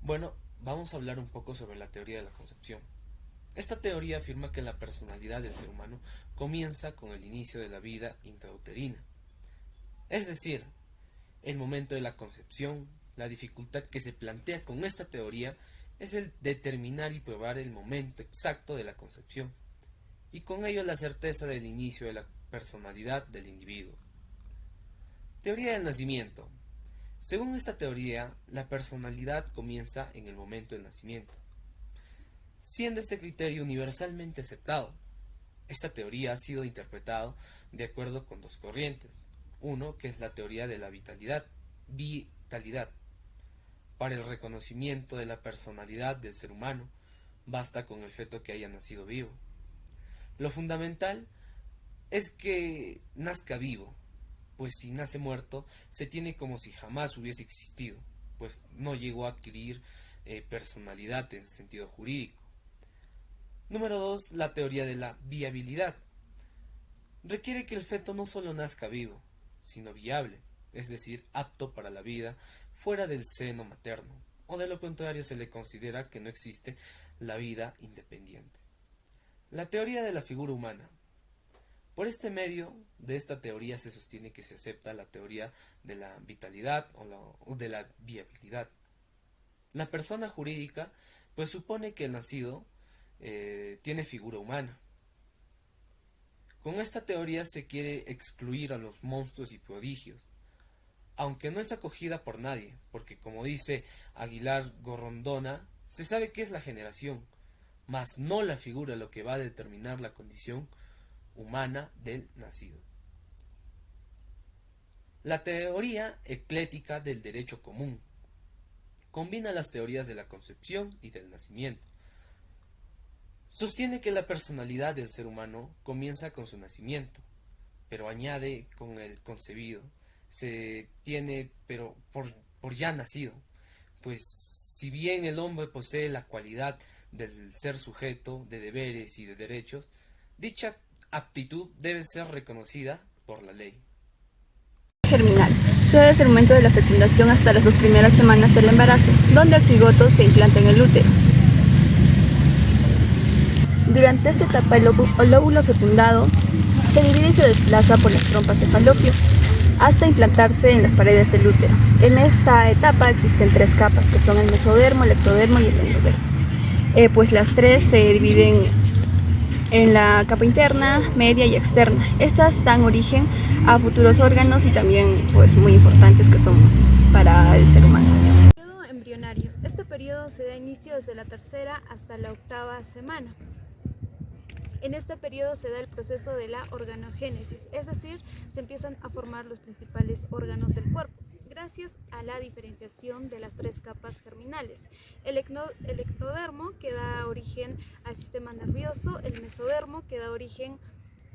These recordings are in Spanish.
Bueno, vamos a hablar un poco sobre la teoría de la concepción. Esta teoría afirma que la personalidad del ser humano comienza con el inicio de la vida intrauterina. Es decir, el momento de la concepción, la dificultad que se plantea con esta teoría es el determinar y probar el momento exacto de la concepción, y con ello la certeza del inicio de la personalidad del individuo. Teoría del nacimiento. Según esta teoría, la personalidad comienza en el momento del nacimiento, siendo este criterio universalmente aceptado. Esta teoría ha sido interpretada de acuerdo con dos corrientes. Uno, que es la teoría de la vitalidad. Para el reconocimiento de la personalidad del ser humano, basta con el feto que haya nacido vivo. Lo fundamental es que nazca vivo, pues si nace muerto, se tiene como si jamás hubiese existido, pues no llegó a adquirir personalidad en sentido jurídico. Número 2, la teoría de la viabilidad. Requiere que el feto no solo nazca vivo, sino viable, es decir, apto para la vida fuera del seno materno, o de lo contrario se le considera que no existe la vida independiente. La teoría de la figura humana. Por este medio de esta teoría se sostiene que se acepta la teoría de la vitalidad o de la viabilidad. La persona jurídica pues supone que el nacido tiene figura humana. Con esta teoría se quiere excluir a los monstruos y prodigios, aunque no es acogida por nadie, porque como dice Aguilar Gorrondona, se sabe qué es la generación, mas no la figura lo que va a determinar la condición humana del nacido. La teoría eclética del derecho común combina las teorías de la concepción y del nacimiento. Sostiene que la personalidad del ser humano comienza con su nacimiento, pero añade con el concebido, se tiene pero por ya nacido, pues si bien el hombre posee la cualidad del ser sujeto de deberes y de derechos, dicha aptitud debe ser reconocida por la ley. Germinal. Se da desde el momento de la fecundación hasta las 2 primeras semanas del embarazo, donde el cigoto se implanta en el útero. Durante esta etapa el óvulo fecundado se divide y se desplaza por las trompas de falopio hasta implantarse en las paredes del útero. En esta etapa existen 3 capas, que son el mesodermo, el ectodermo y el endodermo. Pues las 3 se dividen en la capa interna, media y externa. Estas dan origen a futuros órganos y también pues muy importantes que son para el ser humano. Periodo embrionario. Este periodo se da inicio desde la 3.ª hasta la 8.ª semana. En este periodo se da el proceso de la organogénesis, es decir, se empiezan a formar los principales órganos del cuerpo, gracias a la diferenciación de las 3 capas germinales. El ectodermo que da origen al sistema nervioso, el mesodermo que da origen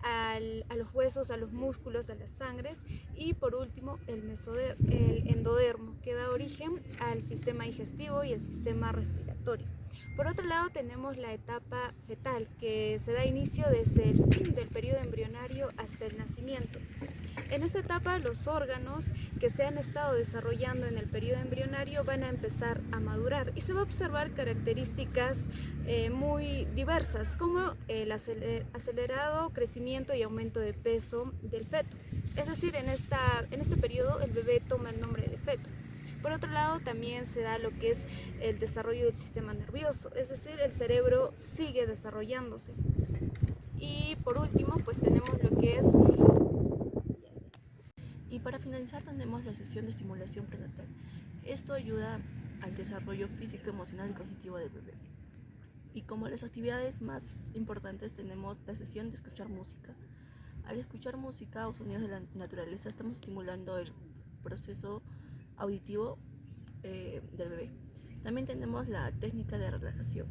a los huesos, a los músculos, a las sangres, y por último el endodermo que da origen al sistema digestivo y el sistema respiratorio. Por otro lado tenemos la etapa fetal, que se da inicio desde el fin del periodo embrionario hasta el nacimiento. En esta etapa los órganos que se han estado desarrollando en el periodo embrionario van a empezar a madurar y se va a observar características muy diversas, como el acelerado crecimiento y aumento de peso del feto. Es decir, en este periodo el bebé toma el nombre de feto. Por otro lado, también se da lo que es el desarrollo del sistema nervioso, es decir, el cerebro sigue desarrollándose. Y por último, pues tenemos lo que es... Y para finalizar tenemos la sesión de estimulación prenatal. Esto ayuda al desarrollo físico, emocional y cognitivo del bebé. Y como las actividades más importantes tenemos la sesión de escuchar música. Al escuchar música o sonidos de la naturaleza estamos estimulando el proceso auditivo del bebé. También tenemos la técnica de relajación.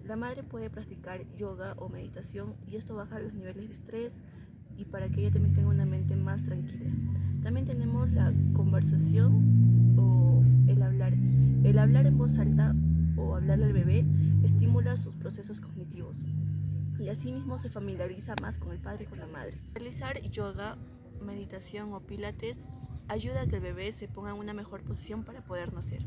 La madre puede practicar yoga o meditación y esto baja los niveles de estrés y para que ella también tenga una mente más tranquila. También tenemos la conversación o el hablar. El hablar en voz alta o hablarle al bebé estimula sus procesos cognitivos y asimismo se familiariza más con el padre y con la madre. Realizar yoga, meditación o pilates ayuda a que el bebé se ponga en una mejor posición para poder nacer.